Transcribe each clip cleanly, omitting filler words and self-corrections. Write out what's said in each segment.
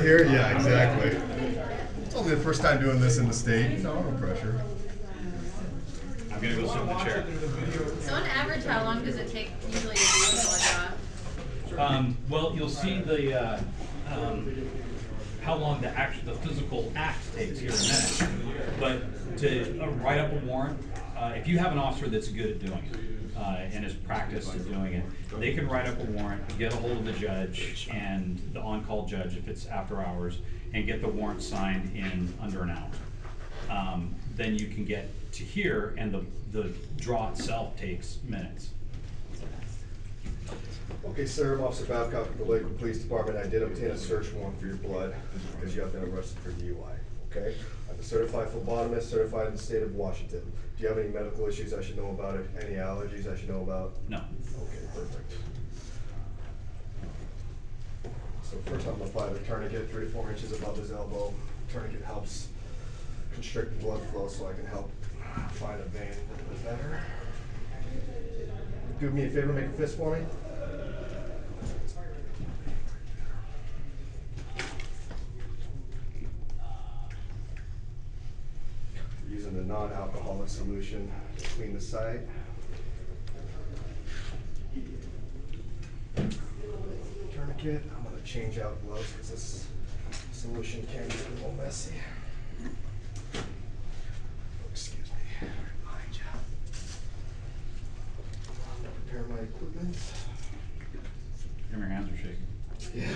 here? Yeah, exactly. It's only the first time doing this in the state. No pressure. I'm gonna go sit in the chair. So on average, how long does it take usually to do a blood draw? Well, you'll see the how long the physical act takes here in a minute. But to write up a warrant, if you have an officer that's good at doing it and is practiced at doing it, they can write up a warrant, get a hold of the judge and the on-call judge if it's after hours, and get the warrant signed in under an hour. Then you can get to here, and the draw itself takes minutes. Okay, sir, I'm Officer Babcock with the Lakewood Police Department. I did obtain a search warrant for your blood because you have been arrested for DUI, okay? I'm a certified phlebotomist, certified in the state of Washington. Do you have any medical issues I should know about? Any allergies I should know about? No. Okay, perfect. So first I'm gonna apply the tourniquet 3 to 4 inches above his elbow. Tourniquet helps constrict the blood flow so I can help find a vein a little bit better. Do me a favor, make a fist for me. Using a non-alcoholic solution to clean the site. Tourniquet, I'm gonna change out gloves because this solution can get a little messy. Excuse me, right behind you. Prepare my equipment. Your hands are shaking. Yeah,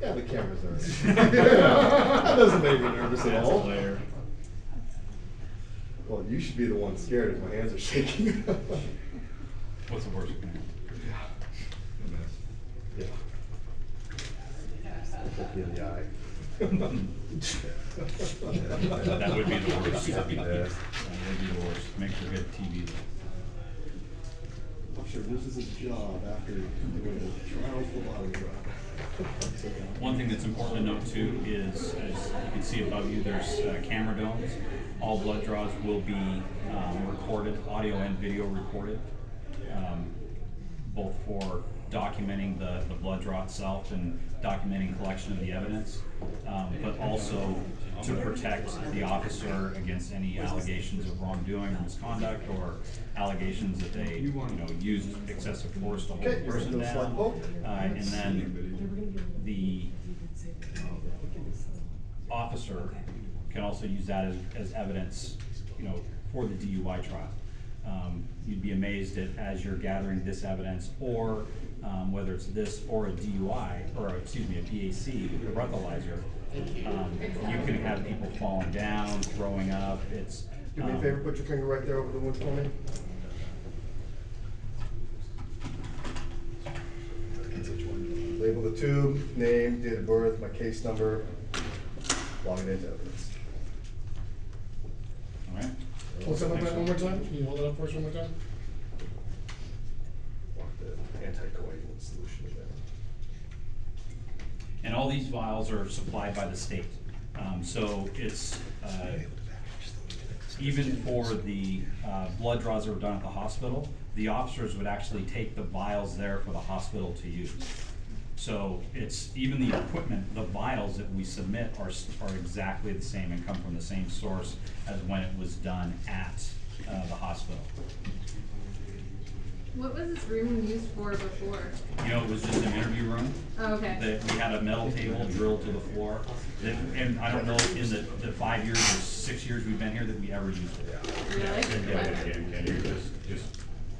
yeah, the cameras are. That doesn't make me nervous at all. Well, you should be the one scared if my hands are shaking. What's the worst that can happen? Yeah. Poke you in the eye. That would be the worst. Yeah. That would be the worst. Makes for good TV though. I'm sure this is his job after doing a trial phlebotomy job. One thing that's important to note too is, as you can see above you, there's camera domes. All blood draws will be recorded, audio and video recorded, both for documenting the blood draw itself and documenting collection of the evidence, but also to protect the officer against any allegations of wrongdoing or misconduct or allegations that they used excessive force to hold the person down. And then the officer can also use that as evidence, for the DUI trial. You'd be amazed at, as you're gathering this evidence, or whether it's this or a DUI, or excuse me, a BAC, a breathalyzer, you can have people falling down, throwing up. It's Do me a favor, put your finger right there over the wound for me. Label the tube, name, date of birth, my case number, log it into evidence. all right. Hold that up one more time? Can you hold it up for us one more time? Lock the anticoagulant solution in there. And all these vials are supplied by the state. So it's, even for the blood draws that were done at the hospital, the officers would actually take the vials there for the hospital to use. So it's, even the equipment, the vials that we submit are exactly the same and come from the same source as when it was done at the hospital. What was this room used for before? It was just an interview room. Oh, okay. That we had a metal table drilled to the floor. And I don't know in the 5 years or 6 years we've been here that we ever used it. Really? Can you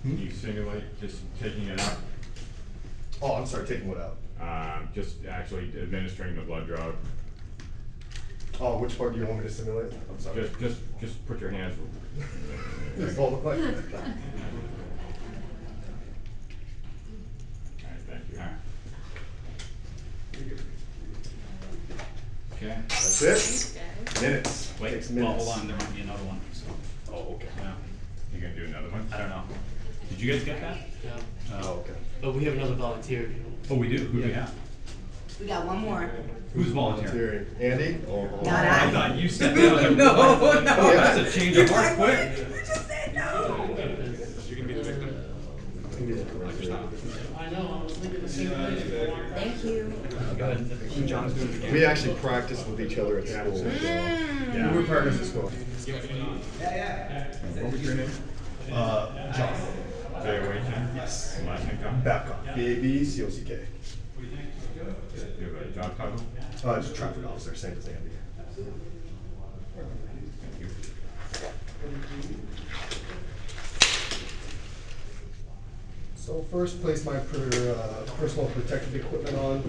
can you simulate just taking it out? Oh, I'm sorry, taking what out? Just actually administering the blood draw. Oh, which part do you want me to simulate? I'm sorry. Just put your hands. Just hold it like that. Alright, thank you. All right. Okay. That's it? Okay. Minutes. Wait, Takes well, minutes. hold on, there might be another one. So, Oh, okay. yeah. You gonna do another one? I don't know. Did you guys get that? Yeah. Oh, okay. But we have another volunteer. Oh, we do? Who do we have? We got one more. Who's volunteering? Andy? Not I I. thought you said that. No, Oh, no. that's a change of heart quick. You just said no. You can be the victim. I know, I was thinking the same thing. Thank you. When John's doing the game. We actually practice with each other at school. So. Yeah. We're partners at school. What was your name? John. J-O-H-N? Yes. Last name John? Babcock. B-A-B-C-O-C-K. You have a job title? Just traffic officer, same as Andy. Thank you. So first, place my personal protective equipment on.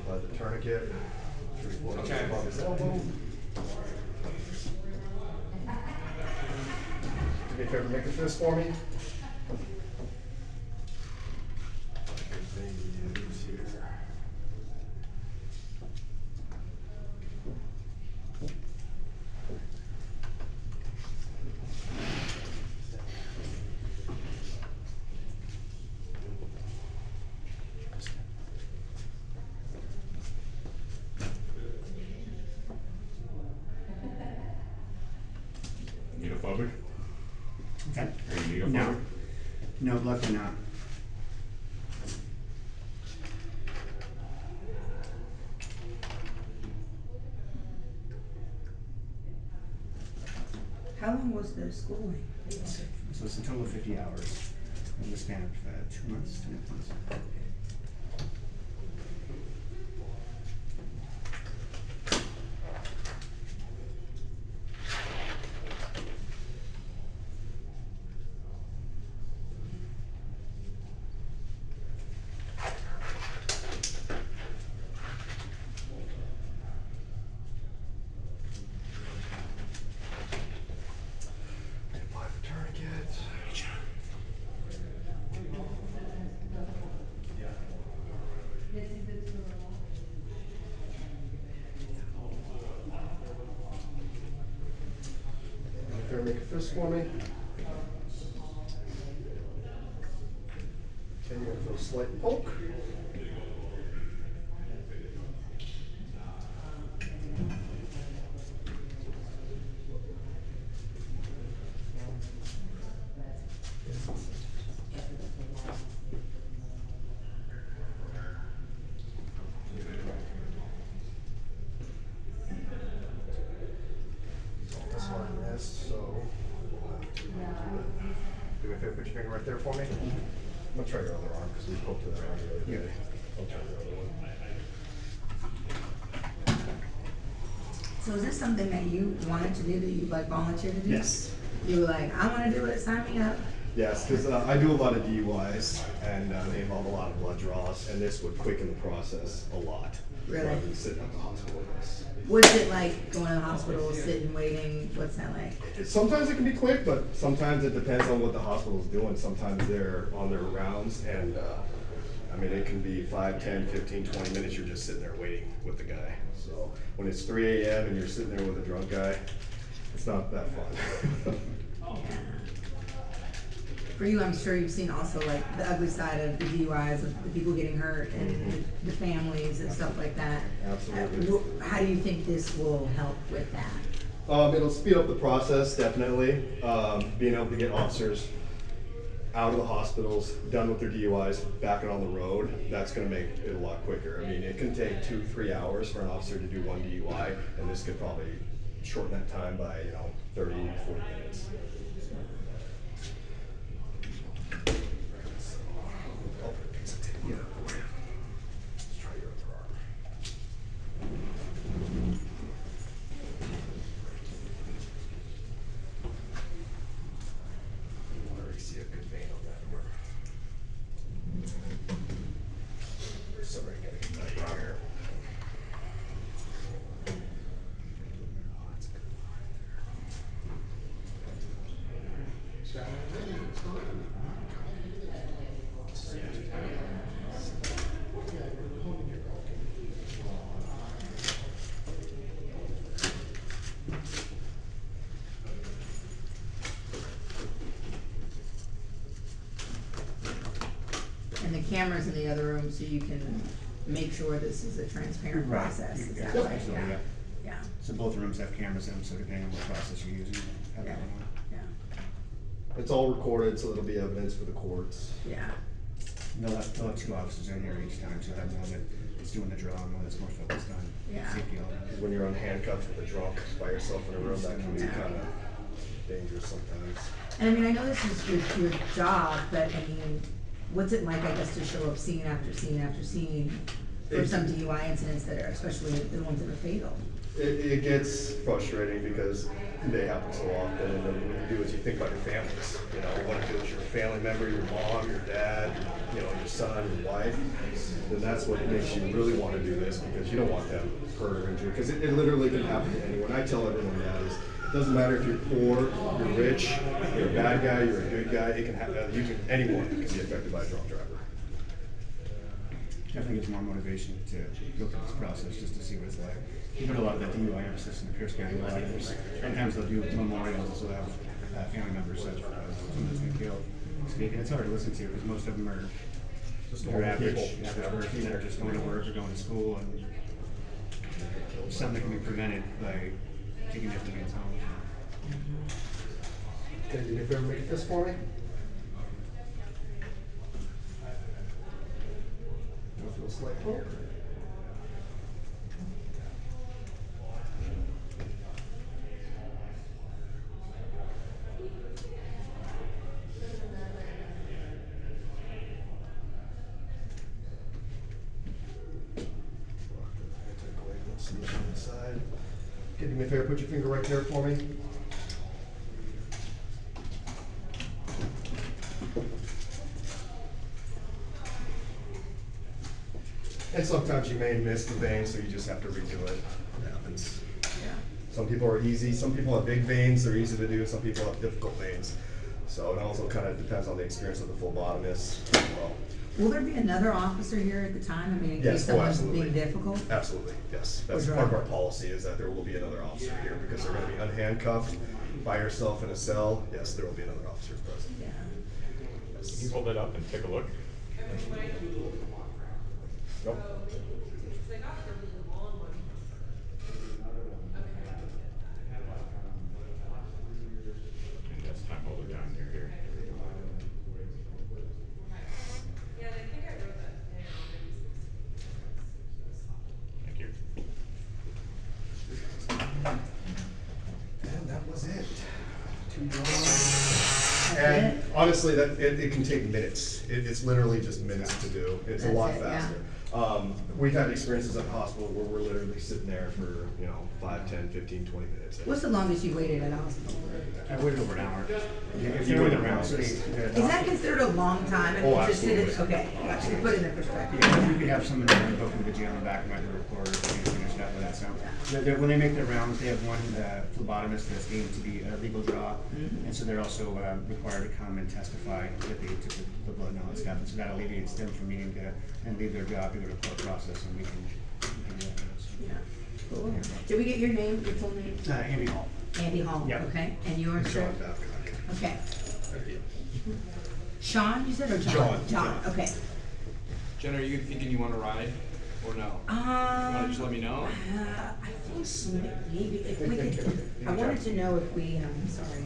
Apply the tourniquet. Okay. Above his elbow. Do me a favor, make a fist for me. Good thing to use here. Need a phobic? Okay. Or you need a No. phobic? No, luckily not. How long was the schooling? So it's a total of 50 hours in the span of 2 months, 2 months. Apply the tourniquet. Fair, make a fist for me. Okay, you're gonna feel a slight poke. This one missed, so we'll have to do me a favor, put your finger right there for me. I'm gonna try your other arm, because we poked to that arm the other day. I'll try your other one. So is this something that you wanted to do, that you like volunteered to do? Yes. You were like, I wanna do it, sign me up. Yes, because I do a lot of DUIs, and they involve a lot of blood draws, and this would quicken the process a lot. Really? Rather than sitting at the hospital. Yes. What's it like going to the hospital, sitting, waiting? What's that like? Sometimes it can be quick, but sometimes it depends on what the hospital's doing. Sometimes they're on their rounds, and I mean, it can be 5, 10, 15, 20 minutes, you're just sitting there waiting with the guy. So when it's 3 a.m. and you're sitting there with a drunk guy, it's not that fun. For you, I'm sure you've seen also like the ugly side of the DUIs, of the people getting hurt and the families and stuff like that. Absolutely. How do you think this will help with that? It'll speed up the process, definitely. Being able to get officers out of the hospitals, done with their DUIs, back and on the road, that's gonna make it a lot quicker. I mean, it can take 2-3 hours for an officer to do one DUI, and this could probably shorten that time by, 30, 40 minutes. I'll put a piece of tape here for you. Let's try your other arm. I already see a good vein on that arm. Sorry, I gotta get that right here. Oh, that's a good one right there. And the camera's in the other room, so you can make sure this is a transparent Right. process. Is that Yep. right? Absolutely, yeah. Yeah. So both rooms have cameras in them, so depending on what process you're using, have that Yeah. one. Yeah. It's all recorded, so it'll be evidence for the courts. Yeah. They'll have 2 officers in here each time, so have one that's doing the draw and one that's more focused on Yeah. CPL. Because when you're unhandcuffed with a drunk by yourself in a room, that can be kind of dangerous sometimes. And I mean, I know this is your job, but I mean, what's it like, I guess, to show up scene after scene after scene for some DUI incidents that are, especially the ones that are fatal? It gets frustrating because they happen so often, and then what you do is you think about your families. You know, what if it was your family member, your mom, your dad, you know, your son, your wife, then that's what makes you really want to do this, because you don't want them hurt or injured, because it literally can happen to anyone. I tell everyone that is, it doesn't matter if you're poor, you're rich, you're a bad guy, you're a good guy, it can happen, anyone can be affected by a drunk driver. Definitely gives more motivation to go through this process just to see what it's like. You put a lot of that DUI emphasis in the Pierce County law. Sometimes they'll do memorials, they'll have family members such someone that's been killed speak, and it's hard to listen to because most of them are Just your normal average people. person that are just going to work or going to school, and something that can be prevented by taking their hands home. Can you do me a favor, make this for me? It feels like hope. Can you do me a favor, put your finger right there for me? And sometimes you may miss the vein, so you just have to redo it. It happens. Yeah. Some people are easy, some people have big veins, they're easy to do, some people have difficult veins. So it also kind of depends on the experience of the phlebotomist as well. Will there be another officer here at the time? I mean, in Yes, case oh, someone's absolutely. being difficult? Absolutely, yes. That's Or part of drug. our policy, is that there will be another officer here, because they're gonna be unhandcuffed by yourself in a cell. Yes, there will be another officer present. Yeah. Can you hold that up and take a look? Nope. And that's time holder down here. Thank you. And that was it. 2 drawings. And honestly, it can take minutes. It's literally just minutes to do. It's a That's lot it, yeah. faster. We've had experiences at the hospital where we're literally sitting there for, 5, 10, 15, 20 minutes. What's the longest you waited at a hospital? I waited over an hour. If You you're in waited the round, so hours. Is that considered a long time? I mean, Oh, just to- absolutely. Okay, gotcha, put it in perspective. Yeah, you could have someone that go from the jail in the back might record or finish that with that. So when they make their rounds, they have one phlebotomist that's deemed to be a legal draw, and so they're also required to come and testify that they took the blood and all that stuff. And so that alleviates them from needing to and leave their job to go to court process, and we can do that. Yeah. Cool. Did we get your name, your full name? Andy Hall. Andy Hall, Yeah. okay, and yours, sir? John Babcock. Okay. Sean, you said, or John? John. John, okay. Jen, are you thinking you want to ride or no? You want to just let me know? I think so, maybe, if we could, I wanted to know if we, sorry,